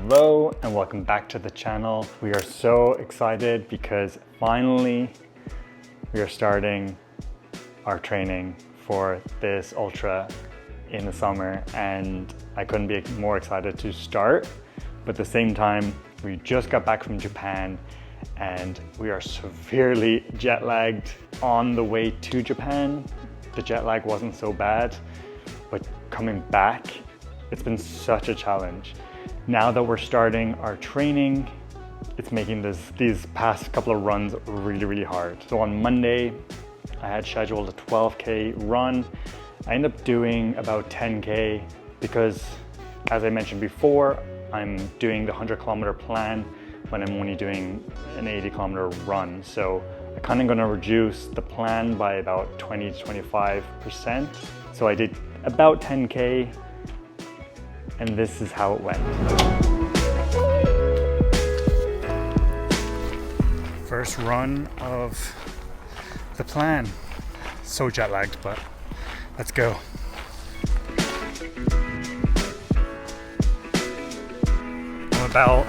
Hello and welcome back to the channel. We are so excited because finally we are starting our training for this ultra in the summer, and I couldn't be more excited to start. But at the same time, we just got back from Japan and we are severely jet lagged on the way to Japan. The jet lag wasn't so bad, but coming back, it's been such a challenge. Now that we're starting our training, it's making these past couple of runs really hard. So on Monday, I had scheduled a 12K run. I ended up doing about 10K because, as I mentioned before, I'm doing the 100-kilometer plan when I'm only doing an 80-kilometer run. So I'm kind of going to reduce the plan by about 20 to 25%. So I did about 10K, and this is how it went. First run of the plan. So jet lagged, but let's go. I'm about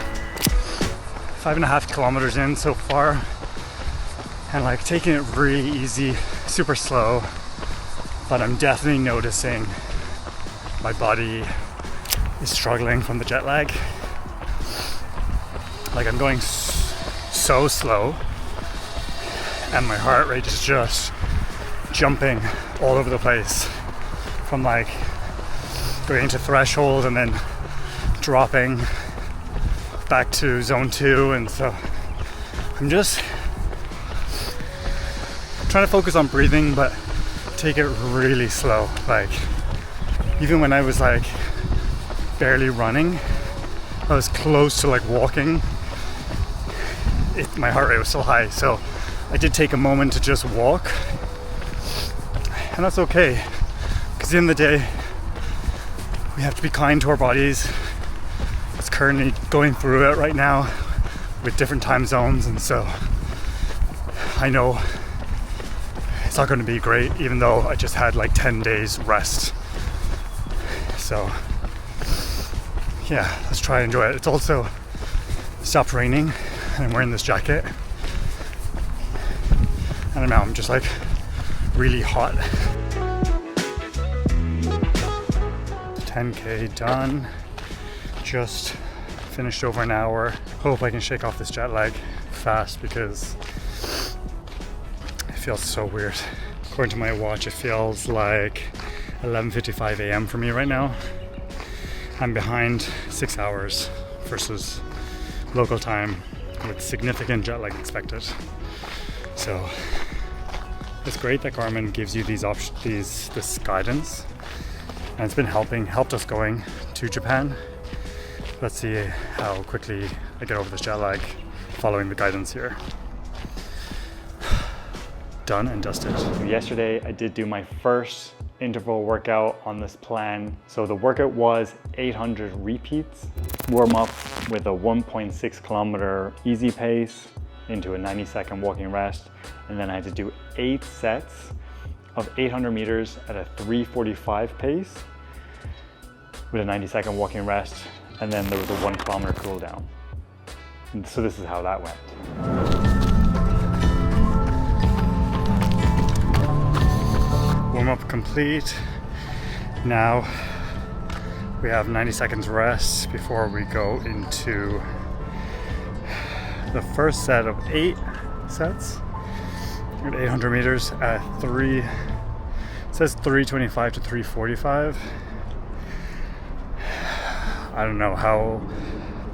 5.5 kilometers in so far, and like taking it really easy, super slow, but I'm definitely noticing my body is struggling from the jet lag. Like I'm going so slow and my heart rate is just jumping all over the place from like going to threshold and then dropping back to zone 2, and so I'm just trying to focus on breathing but take it really slow. Like even when I was like barely running, I was close to like walking, my heart rate was still high, so I did take a moment to just walk, and that's okay, because at the end of the day we have to be kind to our bodies. It's currently going through it right now with different time zones, and so I know it's not going to be great, even though I just had like 10 days rest. So yeah, let's try and enjoy it. It's also stopped raining and I'm wearing this jacket. I don't know, I'm just like really hot. 10K done. Just finished over an hour. Hope I can shake off this jet lag fast because it feels so weird. According to my watch, it feels like 11:55 a.m. for me right now. I'm behind 6 hours versus local time with significant jet lag expected. So it's great that Garmin gives you these options, this guidance, and it's been helped us going to Japan. Let's see how quickly I get over this jet lag following the guidance here. Done and dusted. Yesterday I did do my first interval workout on this plan. So the workout was 800 repeats, warm up with a 1.6 kilometer easy pace into a 90-second walking rest, and then I had to do 8 sets of 800 meters at a 3:45 pace with a 90-second walking rest, and then there was a 1 kilometer cool down. And so this is how that went. Warm up complete. Now we have 90 seconds rest before we go into the first set of 8 sets at 800 meters at it says 325 to 345. I don't know how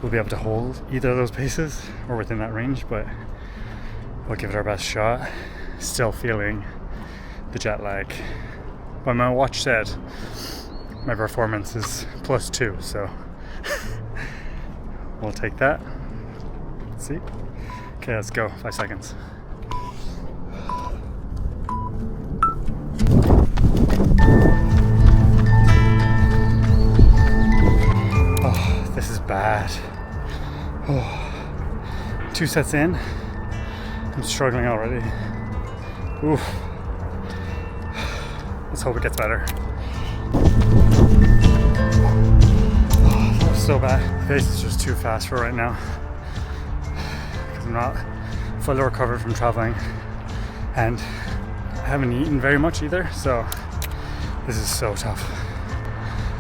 we'll be able to hold either of those paces or within that range, but we'll give it our best shot. Still feeling the jet lag, but my watch said my performance is +2, so we'll take that. Let's see. Okay, let's go. 5 seconds. Oh, this is bad. Oh, 2 sets in, I'm struggling already. Oof. Let's hope it gets better. Oh, that was So bad. The pace is just too fast for right now because I'm not fully recovered from traveling and I haven't eaten very much either, so this is so tough.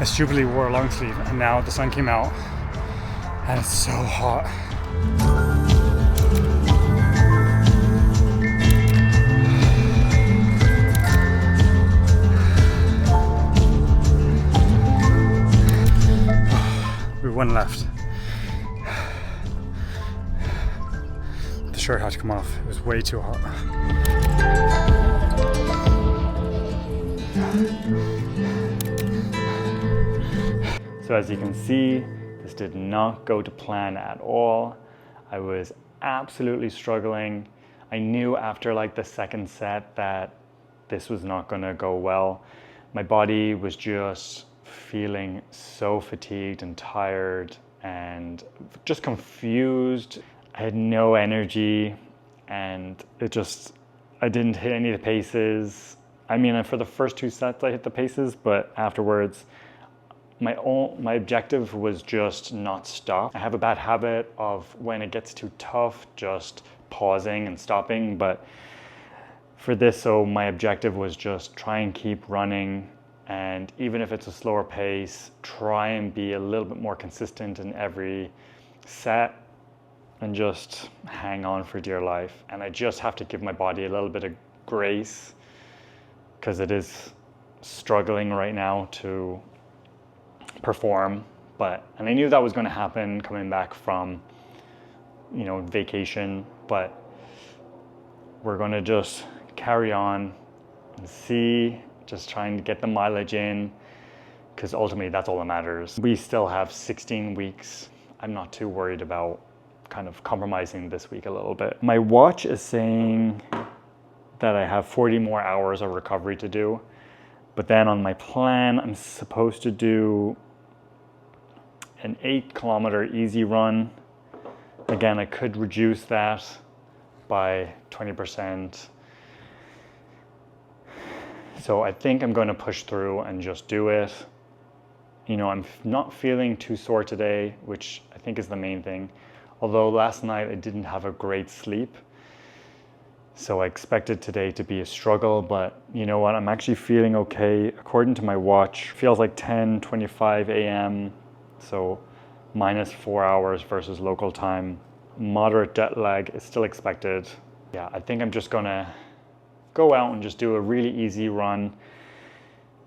I stupidly wore a long sleeve and now the sun came out and it's so hot. One left. The shirt had to come off. It was way too hot. So as you can see, this did not go to plan at all. I was absolutely struggling. I knew after like the second set that this was not gonna go well. My body was just feeling so fatigued and tired and just confused. I had no energy and I didn't hit any of the paces. I mean, for the first 2 sets I hit the paces, but afterwards my objective was just not stop. I have a bad habit of when it gets too tough, just pausing and stopping, but for this, so my objective was just try and keep running. And even if it's a slower pace, try and be a little bit more consistent in every set and just hang on for dear life. And I just have to give my body a little bit of grace because it is struggling right now to perform. And I knew that was going to happen coming back from, vacation, but we're going to just carry on and see. Just trying to get the mileage in because ultimately that's all that matters. We still have 16 weeks. I'm not too worried about kind of compromising this week a little bit. My watch is saying that I have 40 more hours of recovery to do, but then on my plan, I'm supposed to do an 8-kilometer easy run. Again, I could reduce that by 20%. So I think I'm going to push through and just do it. I'm not feeling too sore today, which I think is the main thing. Although last night I didn't have a great sleep. So I expected today to be a struggle, but you know what? I'm actually feeling okay. According to my watch, it feels like 10:25 a.m. So -4 hours versus local time. Moderate jet lag is still expected. Yeah, I think I'm just gonna go out and just do a really easy run,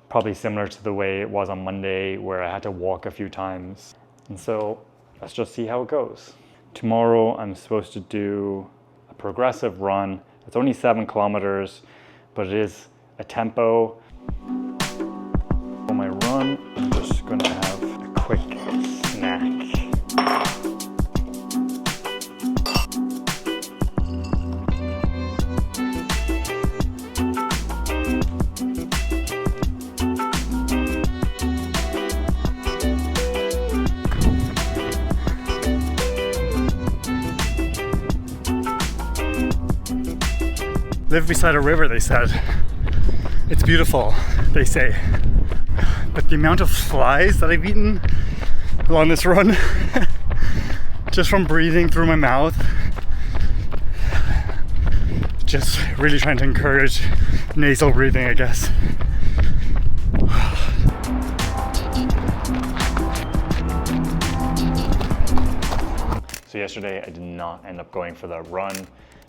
probably similar to the way it was on Monday where I had to walk a few times. And so let's just see how it goes. Tomorrow I'm supposed to do a progressive run. It's only 7 kilometers, but it is a tempo. For my run, I'm just gonna have a quick snack. Live beside a river, they said. It's beautiful, they say. But the amount of flies that I've eaten along this run, just from breathing through my mouth, just really trying to encourage nasal breathing, I guess. So yesterday I did not end up going for the run,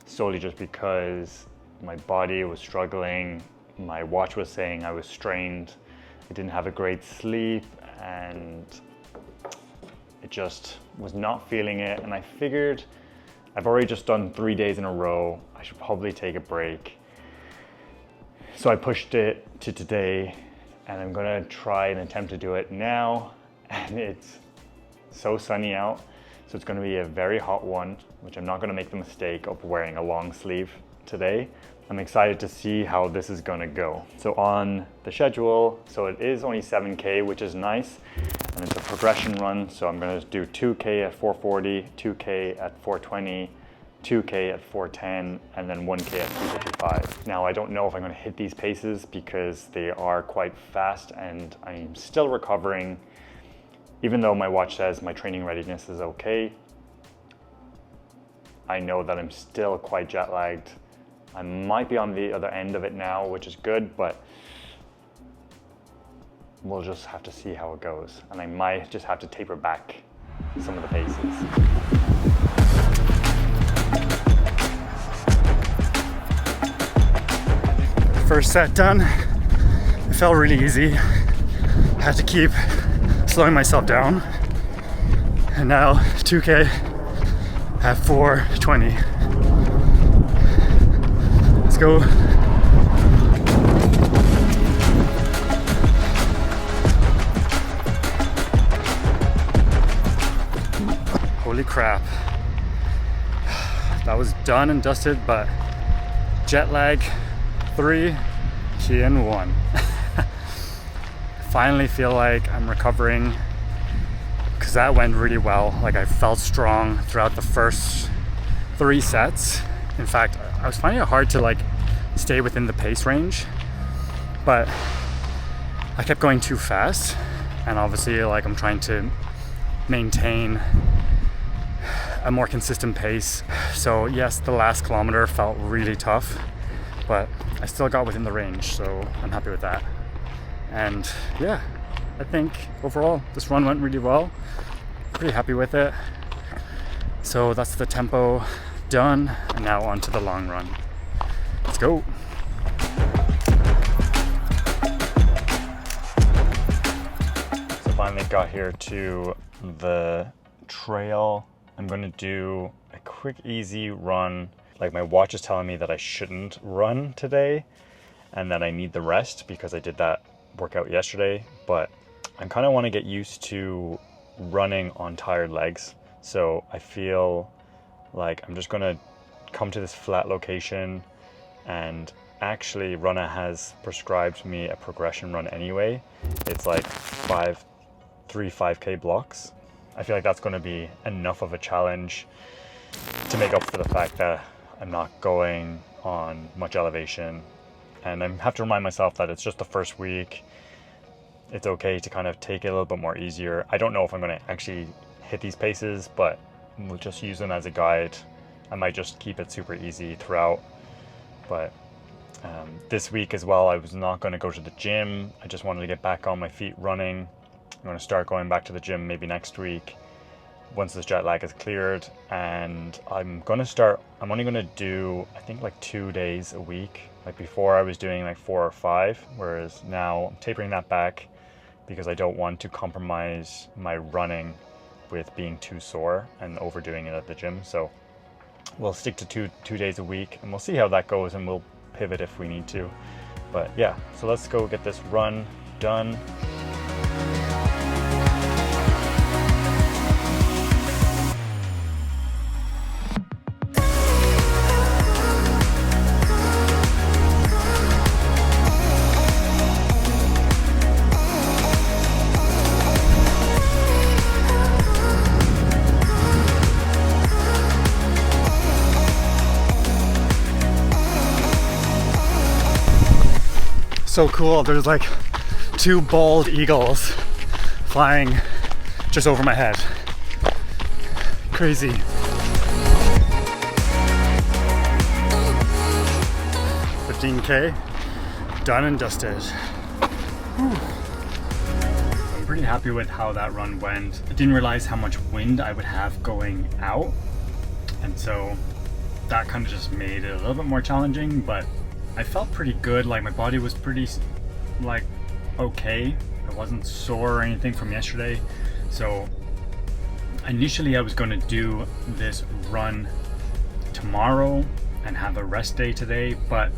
solely just because my body was struggling. My watch was saying I was strained. I didn't have a great sleep and it just was not feeling it. And I figured I've already just done 3 days in a row. I should probably take a break. So I pushed it to today and I'm gonna try and attempt to do it now. And it's so sunny out. So it's gonna be a very hot one, which I'm not gonna make the mistake of wearing a long sleeve today. I'm excited to see how this is gonna go. So on the schedule, so it is only 7K, which is nice. And it's a progression run. So I'm gonna do 2K at 440, 2K at 420, 2K at 410, and then 1K at 355. Now I don't know if I'm gonna hit these paces because they are quite fast and I'm still recovering. even though my watch says my training readiness is okay, I know that I'm still quite jet lagged. I might be on the other end of it now, which is good, but we'll just have to see how it goes. And I might just have to taper back some of the paces. First set done. It felt really easy. Had to keep slowing myself down. And now 2K at 4:20. Let's go. Holy crap. That was done and dusted, but jet lag 3, key in 1. Finally feel like I'm recovering, because that went really well. Like, I felt strong throughout the first 3 sets. In fact, I was finding it hard to like stay within the pace range, but I kept going too fast, and obviously like I'm trying to maintain a more consistent pace. So yes, the last kilometer felt really tough, but I still got within the range, so I'm happy with that. And yeah, I think overall this run went really well. Pretty happy with it. So that's the tempo done, and now on to the long run. Let's go. So finally got here to the trail. I'm gonna do a quick, easy run. Like, my watch is telling me that I shouldn't run today and that I need the rest because I did that workout yesterday, but I kind of want to get used to running on tired legs. So I feel like I'm just gonna come to this flat location, and actually Runna has prescribed me a progression run anyway. It's like 3 5K blocks. I feel like that's going to be enough of a challenge to make up for the fact that I'm not going on much elevation. And I have to remind myself that it's just the first week. It's okay to kind of take it a little bit more easier. I don't know if I'm going to actually hit these paces, but we'll just use them as a guide. I might just keep it super easy throughout. But this week as well, I was not going to go to the gym. I just wanted to get back on my feet running. I'm going to start going back to the gym maybe next week once this jet lag is cleared. And I'm only going to do, I think, like 2 days a week. Like before I was doing like 4 or 5, whereas now I'm tapering that back because I don't want to compromise my running with being too sore and overdoing it at the gym. So we'll stick to two days a week, and we'll see how that goes, and we'll pivot if we need to. But yeah, so let's go get this run done. So cool, there's like 2 bald eagles flying just over my head. Crazy. $15K, done and dusted. Whew. I'm pretty happy with how that run went. I didn't realize how much wind I would have going out, and so that kind of just made it a little bit more challenging, but I felt pretty good. Like, my body was pretty like okay. I wasn't sore or anything from yesterday. So initially I was going to do this run tomorrow and have a rest day today, but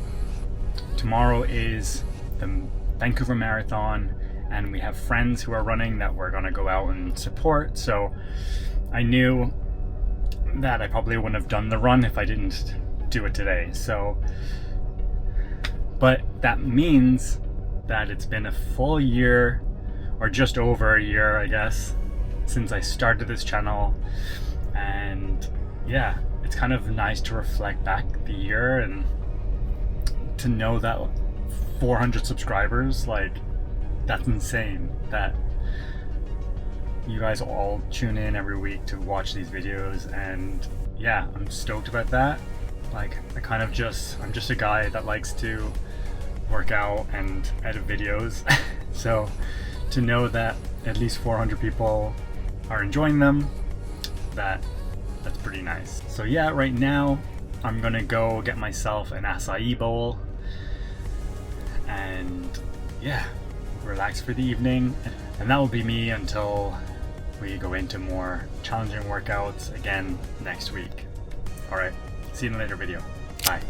tomorrow is the Vancouver Marathon and we have friends who are running that we're going to go out and support. So I knew that I probably wouldn't have done the run if I didn't do it today. But that means that it's been a full year, or just over a year, I guess, since I started this channel. And yeah, it's kind of nice to reflect back the year and to know that 400 subscribers, like, that's insane. That you guys all tune in every week to watch these videos, and yeah, I'm stoked about that. Like, I'm just a guy that likes to work out and edit videos. So to know that at least 400 people are enjoying them, that's pretty nice. So yeah, right now I'm gonna go get myself an acai bowl and yeah, relax for the evening, and that will be me until we go into more challenging workouts again next week. All right, see you in a later video. Bye.